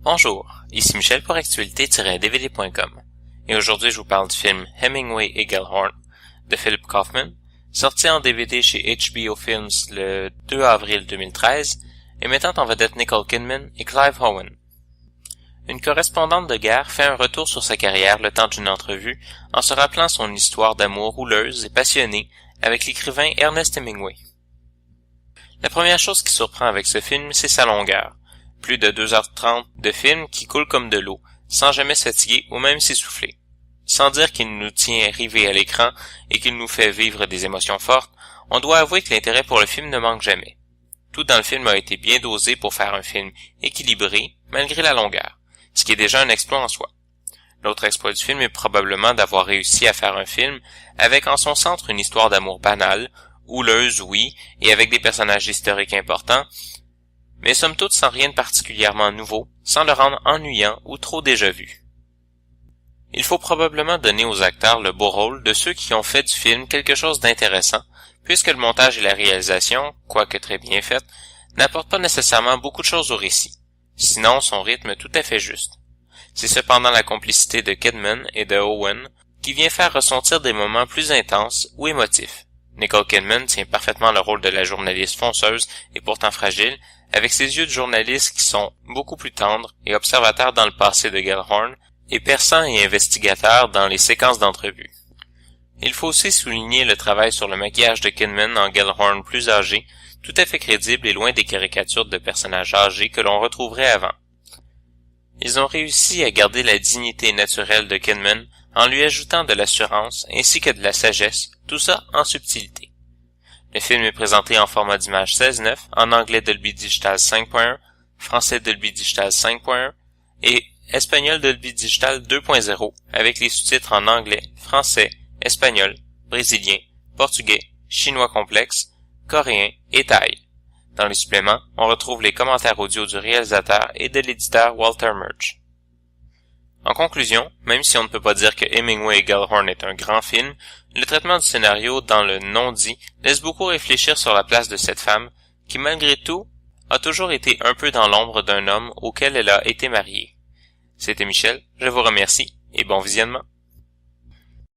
Bonjour, ici Michel pour actualité-dvd.com et aujourd'hui je vous parle du film Hemingway et Gellhorn de Philip Kaufman, sorti en DVD chez HBO Films le 2 avril 2013 et mettant en vedette Nicole Kidman et Clive Owen. Une correspondante de guerre fait un retour sur sa carrière le temps d'une entrevue en se rappelant son histoire d'amour houleuse et passionnée avec l'écrivain Ernest Hemingway. La première chose qui surprend avec ce film, c'est sa longueur. Plus de 2h30 de film qui coule comme de l'eau, sans jamais se fatiguer ou même s'essouffler. Sans dire qu'il nous tient rivés à l'écran et qu'il nous fait vivre des émotions fortes, on doit avouer que l'intérêt pour le film ne manque jamais. Tout dans le film a été bien dosé pour faire un film équilibré, malgré la longueur, ce qui est déjà un exploit en soi. L'autre exploit du film est probablement d'avoir réussi à faire un film avec en son centre une histoire d'amour banale, houleuse, oui, et avec des personnages historiques importants, mais somme toute sans rien de particulièrement nouveau, sans le rendre ennuyant ou trop déjà vu. Il faut probablement donner aux acteurs le beau rôle de ceux qui ont fait du film quelque chose d'intéressant, puisque le montage et la réalisation, quoique très bien faite, n'apportent pas nécessairement beaucoup de choses au récit, sinon son rythme est tout à fait juste. C'est cependant la complicité de Kidman et de Owen qui vient faire ressentir des moments plus intenses ou émotifs. Nicole Kidman tient parfaitement le rôle de la journaliste fonceuse et pourtant fragile, avec ses yeux de journaliste qui sont beaucoup plus tendres et observateurs dans le passé de Gellhorn, et perçants et investigateurs dans les séquences d'entrevues. Il faut aussi souligner le travail sur le maquillage de Kidman en Gellhorn plus âgé, tout à fait crédible et loin des caricatures de personnages âgés que l'on retrouverait avant. Ils ont réussi à garder la dignité naturelle de Kidman en lui ajoutant de l'assurance ainsi que de la sagesse, tout ça en subtilité. Le film est présenté en format d'image 16:9, en anglais Dolby Digital 5.1, français Dolby Digital 5.1 et espagnol Dolby Digital 2.0 avec les sous-titres en anglais, français, espagnol, brésilien, portugais, chinois complexe, coréen et thaï. Dans les suppléments, on retrouve les commentaires audio du réalisateur et de l'éditeur Walter Murch. En conclusion, même si on ne peut pas dire que Hemingway et Gellhorn est un grand film, le traitement du scénario dans le non-dit laisse beaucoup réfléchir sur la place de cette femme, qui malgré tout, a toujours été un peu dans l'ombre d'un homme auquel elle a été mariée. C'était Michel, je vous remercie et bon visionnement.